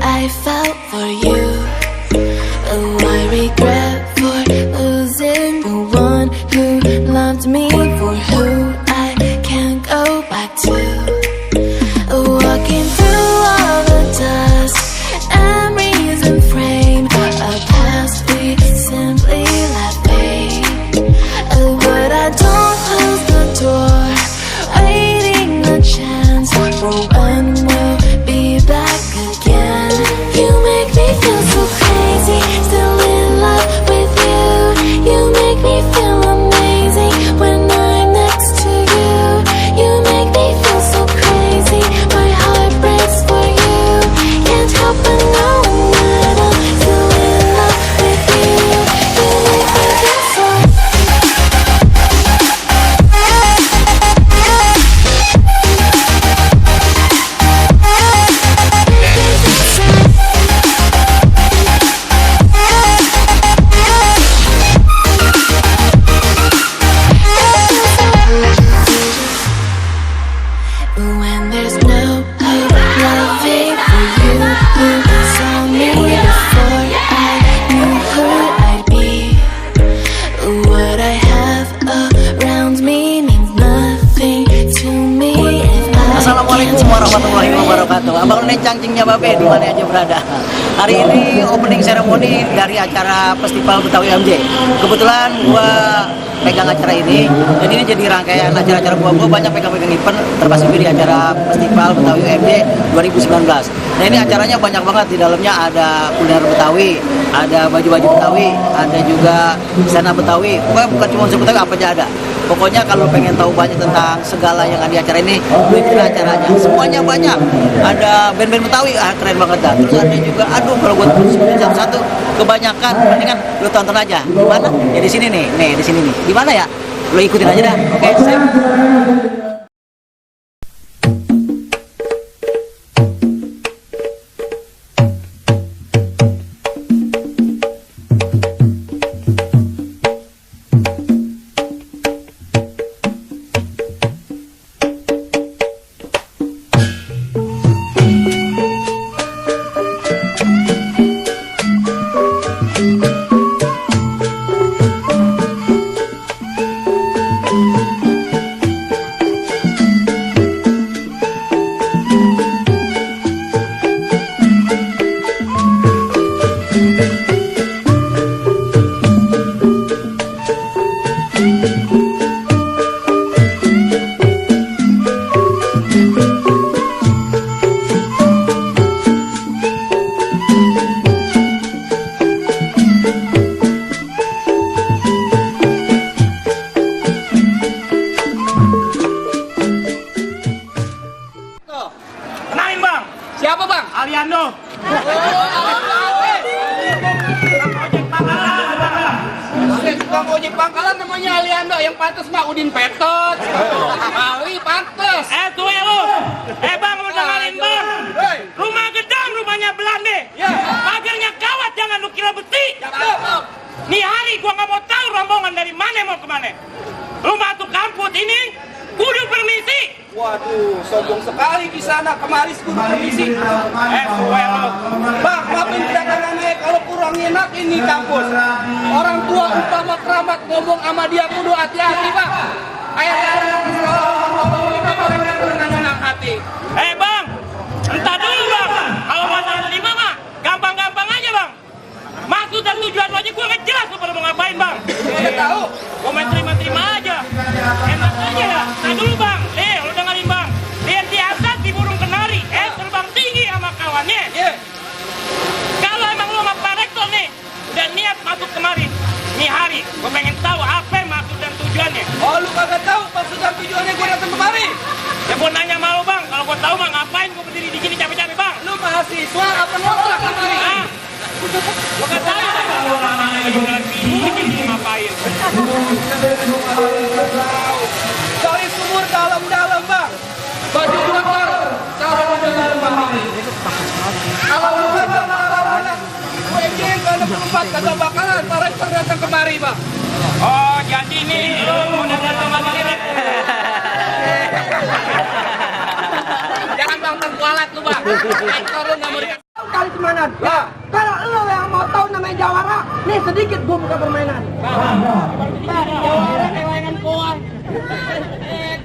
I felt for you. Oh, I regret for losing the one who loved me for who I can't go back to. Walking through all the dust, memories and frame a past we simply let fade. Oh, but I don't close the door, waiting a chance for when we'll be back again. You make me feel so crazy, still in love with you. You make me feel amazing when I'm next to you. You make me feel so crazy, my heart breaks for you. Can't help but know that I'm still in love with you. You make me feel so. When there's no hope, loving for you who saw me before I knew who I'd be. What I have around me means nothing to me if I Assalamualaikum warahmatullahi wabarakatuh. Abang Neng Cangcingnya Babe di mana aja berada. Hari ini opening ceremony dari acara Festival Betawi MJ. Kebetulan gua pegang acara ini, dan ini jadi rangkaian acara-acara gua banyak pegang-pegang event, termasuk di acara Festival Betawi MJ 2019. Nah ini acaranya banyak banget, di dalamnya ada kuliner Betawi, ada baju-baju Betawi, ada juga sana Betawi. Pokoknya bukan cuma unsur Betawi, apa aja ada. Pokoknya kalau pengen tahu banyak tentang segala yang ada di acara ini, ikutin acaranya. Semuanya banyak. Ada band-band Betawi, keren banget dah. Terus ada juga, aduh kalau buat sebutin satu-satu, kebanyakan. Mendingan lu tonton aja. Di mana? Ya di sini nih. Nih di sini nih. Di mana ya? Lu ikutin aja dah. Oke, sip. Kenalin bang, siapa bang? Aliando. Tukang ojek pangkalan namanya Aliando, yang pantas mah Udin Petot. Ali pantas. Tuh ya lu. Bang, lu dengerin bang. Rumah gedang, rumahnya Belanda. Pagarnya kawat, jangan lu kira besi. Nih hari gua nggak mau tahu rombongan dari mana mau kemana. Lu masuk kampus ini, kudu permisi. Waduh, sombong sekali di sana. Kemarin kudu permisi. Tuh lu. Bang, maafin kedatangannya kalau kurang enak ini kampus. Orang tua utama keramat ngomong sama dia kudu hati-hati bang. Ayo tenang hati. Bang, entah dulu bang. Kalau masalah terima mah, gampang-gampang aja bang. Maksud dan tujuan lu aja gua nggak jelas lu pada mau ngapain bang. Udah tahu? Gua main terima-terima aja. Enak aja ya. Nah dulu bang, nih lu dengerin bang. Lihat di atas di burung kenari, terbang tinggi sama kawannya. Kalau emang lu sama Pak Rektor nih, udah niat masuk kemari. Nih hari, gua pengen tahu apa maksud dan tujuannya. Oh, lu kagak tahu maksud dan tujuannya gua datang kemari? Ya gua nanya sama lu bang, kalau gua tahu mah ngapain gua berdiri di sini capek-capek bang. Lu mahasiswa apa ngontrak kemari? Gua nggak tahu bang. Orang-orang lagi jalan ini ngapain? Cari sumur dalam-dalam bang. Baju bakar, cara dalam bang. Kalau lu kagak marah-marah, gue kalau berempat kagak bakalan Pak Rektor datang kemari bang. Oh jadi nih lu udah datang sama ini. Jangan bang terkualat lu bang. Rektor lu nggak mau dikasih. permainan. Ya. Kalau lo yang mau tahu namanya jawara, nih sedikit gue buka permainan. Jawara kewengan koan.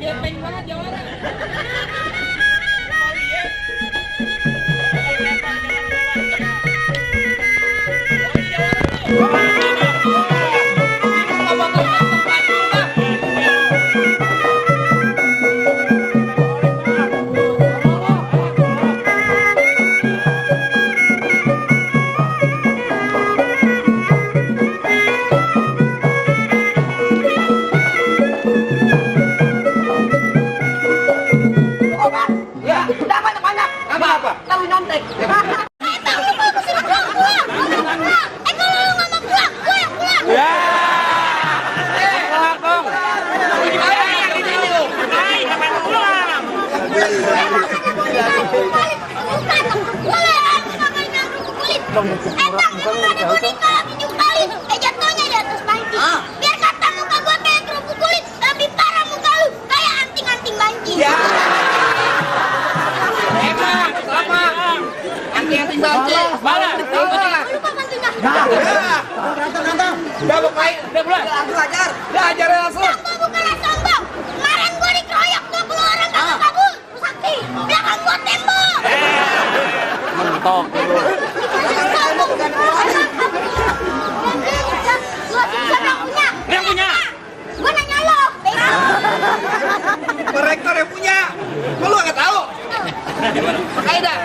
Gepeng banget jawara. Jatuhnya di atas banci. Biar kata muka gua kayak kerupuk kulit, lebih parah muka lu kayak anting-anting banci. Emang, sama. Anting-anting banci. Malah, Lupa bantunya. udah bukain, udah mulai. Belajar langsung. Sombong bukanlah sombong. Kemarin gua dikeroyok 20 orang kagak kabur. Lu sakti, belakang gua tembok. Mentok. Yang punya. Gua nanya lo. Rektor yang punya. Lu nggak tahu. Pakai dah.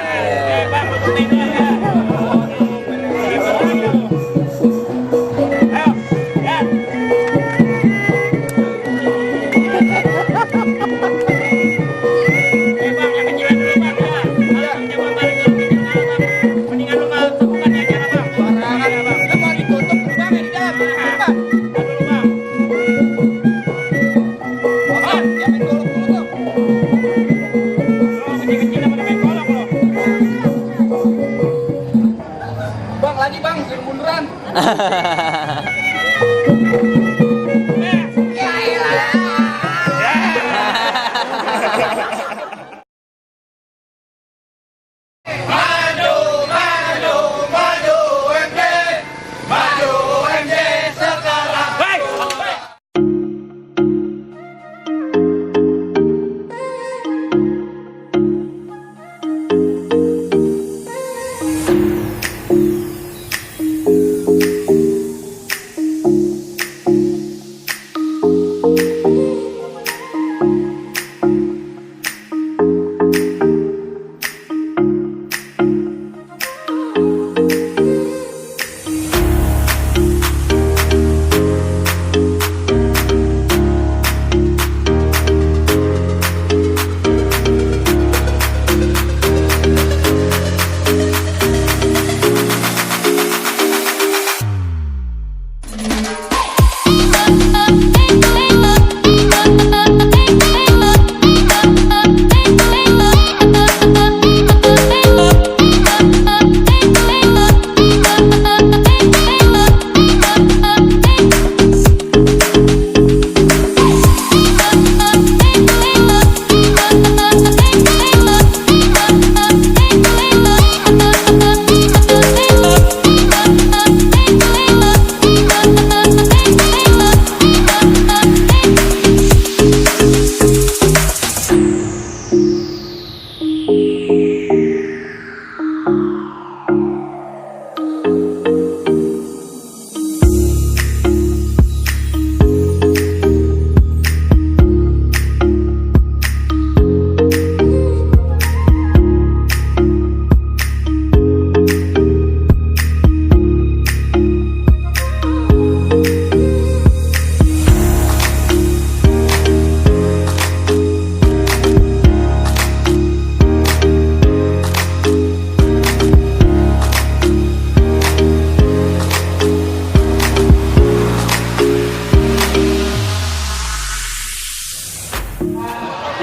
Bang, lagi bang, suruh munduran.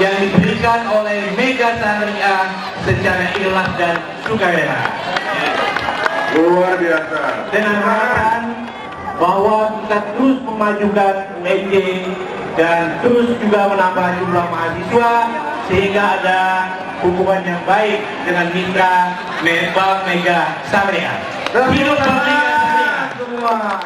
yang diberikan oleh Mega Syariah secara ikhlas dan sukarela. Luar biasa. Dengan harapan bahwa kita terus memajukan MJ dan terus juga menambah jumlah mahasiswa sehingga ada hubungan yang baik dengan mitra Bank Mega Syariah. Hidup Bank Mega Syariah semua.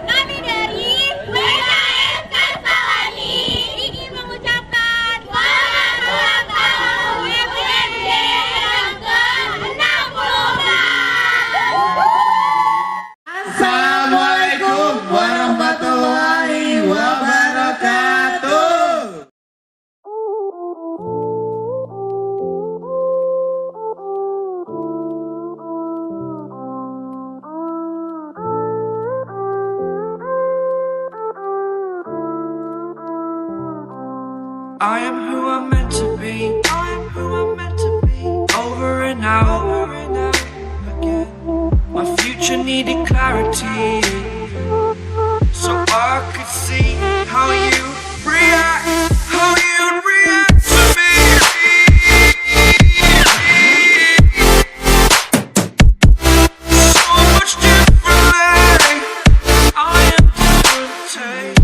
Kami dari WKM Kasawani ingin mengucapkan selamat ulang tahun WPMJ yang ke-64. Assalamualaikum warahmatullahi wabarakatuh. I am who I'm meant to be. I am who I'm meant to be. Over and out again. My future needed clarity, so I could see how you react, how you react to me. So much differently. I am different.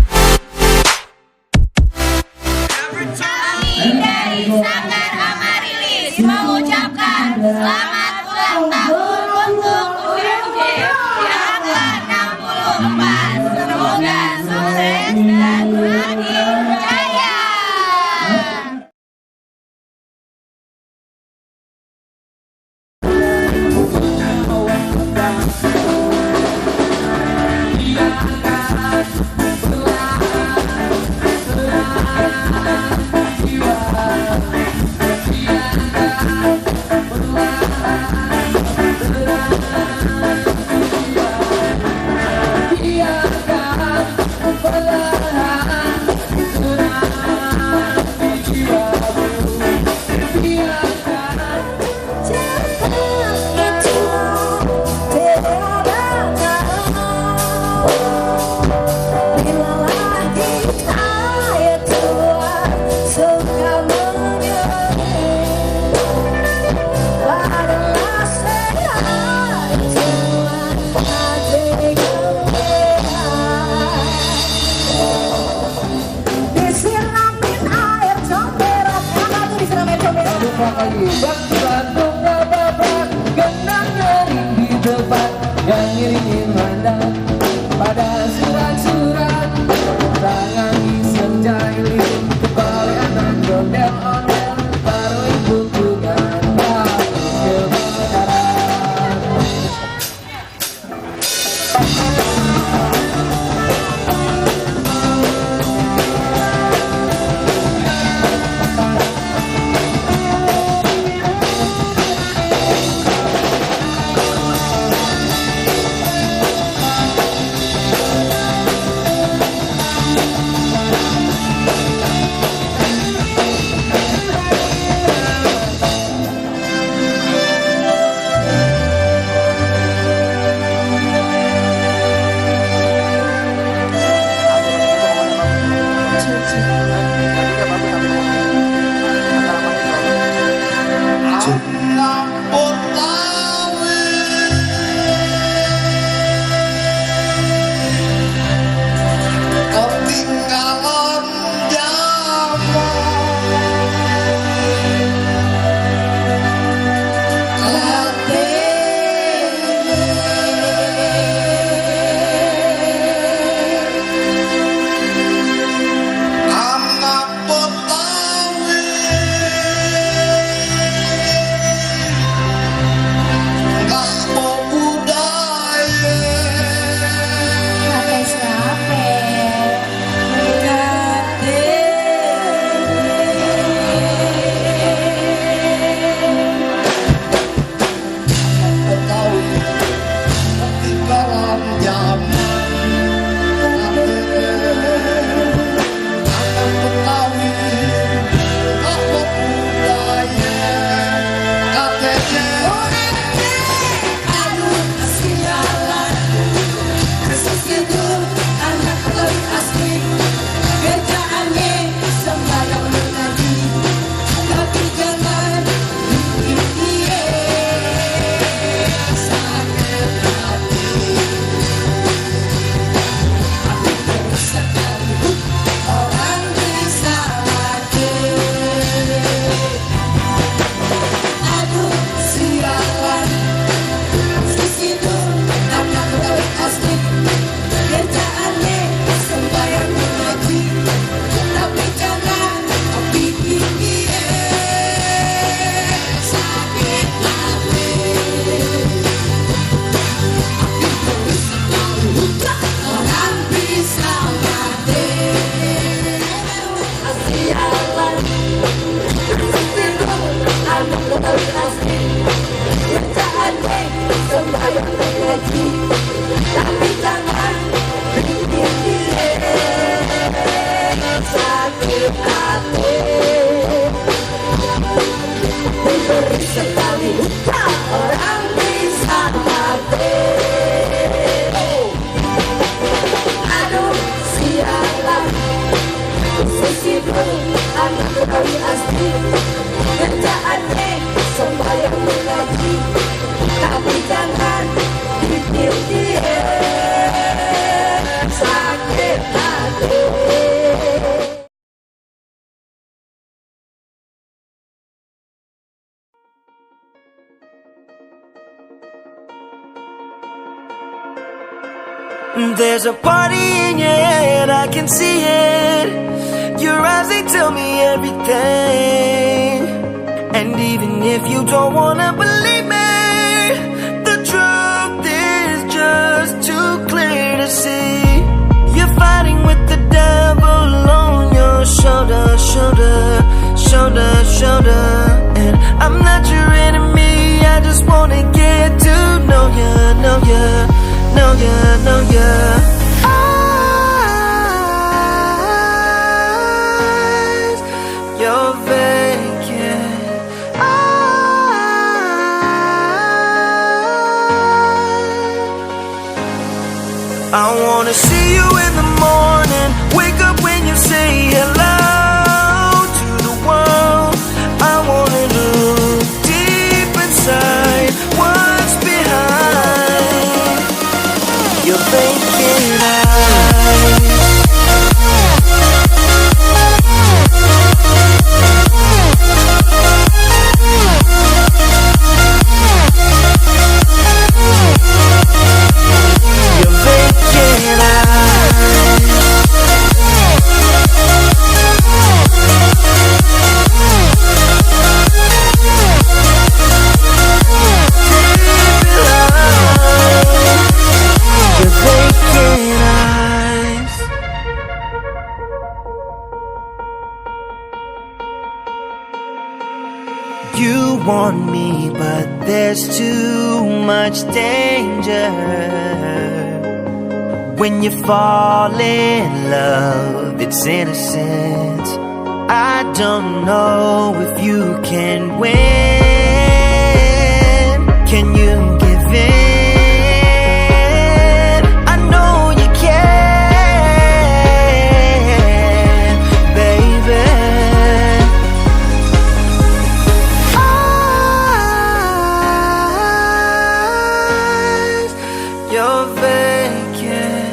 Every time. Kami dari Sanggar Amarilis mengucapkan selamat ulang tahun untuk UMJ yang ke-64. Semoga sukses dan semakin jaya. Yang ngiringin mandat pada surat-surat tangan senja iling kembali anak ondel-ondel taruh buntungan bagi kebenaran. mengaji, tapi jangan bikin diri sakit hati. Memberi sekali luka orang bisa mati. Aduh sialan, sisi dulu anak Betawi asli. Kerjaannya sembahyang mengaji, tapi jangan bikin dia sakit hati. There's a party in your head, I can see it. Your eyes, they tell me everything. And even if you don't wanna believe me, the truth is just too clear to see. You're fighting with the devil on your shoulder, shoulder, shoulder, shoulder. And I'm not your enemy, I just wanna get to know ya, know ya, know ya, know ya. Eyes, you're vacant. I wanna see you in the morning, wake up when you say hello to the world. I wanna look deep inside what's behind your vacant eyes. Your vacant eyes. Your vacant eyes. You want me, but there's too much danger. When you fall in love, it's innocent. I don't know if you can win. Can you give in? I know you can, baby. Eyes, you're vacant.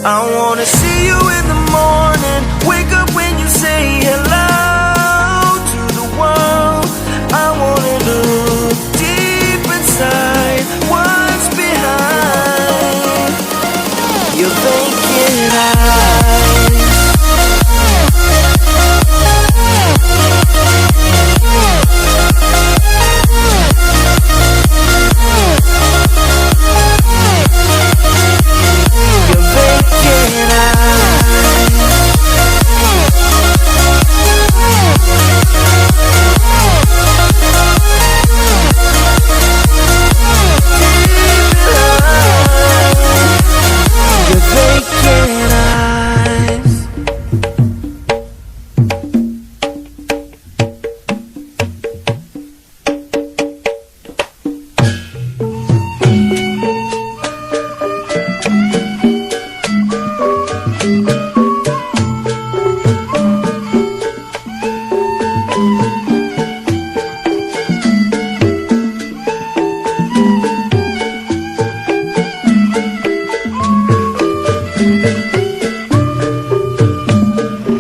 I wanna see you in the morning, wake up when you say hello to the world. I wanna look deep inside what's behind your vacant eyes. Your vacant eyes. Your vacant eyes.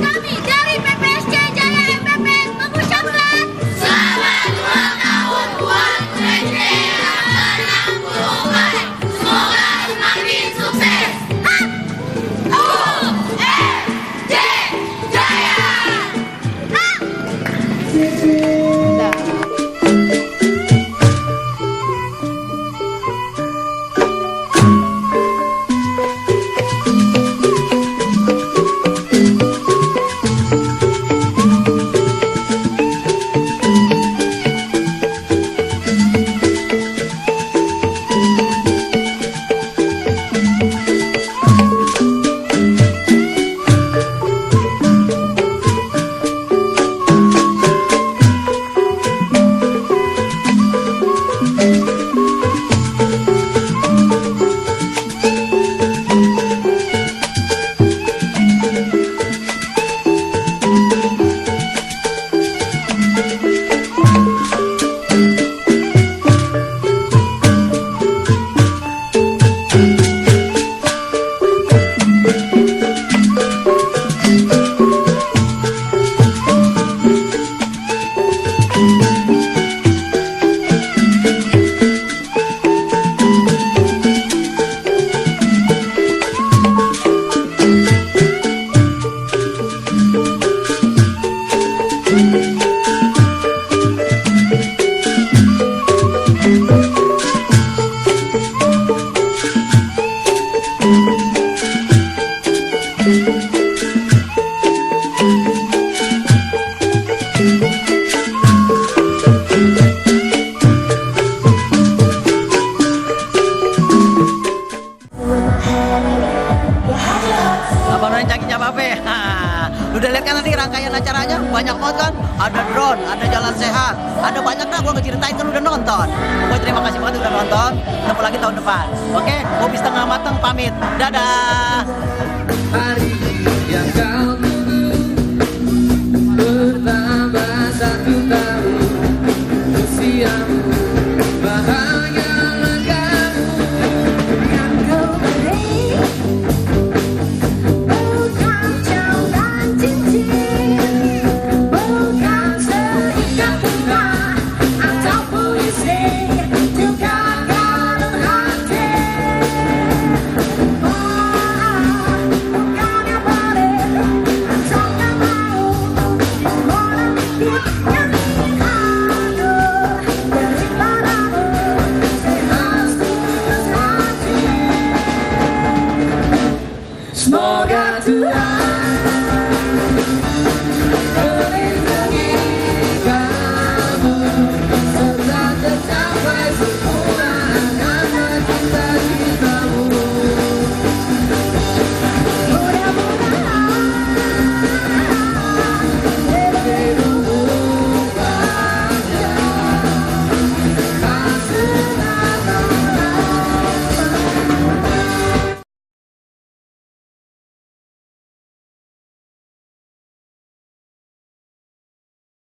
Kami dari PPSC Jaya MPPS mengucapkan selamat ulang tahun buat PPSC yang ke-64. Semoga semakin sukses. UMJ Jaya. banget, ada drone, ada jalan sehat, ada banyak dah gue ngeceritain kan udah nonton. Gue terima kasih banget udah nonton, ketemu lagi tahun depan. Oke, Bobby setengah mateng pamit, dadah. Hari yang kau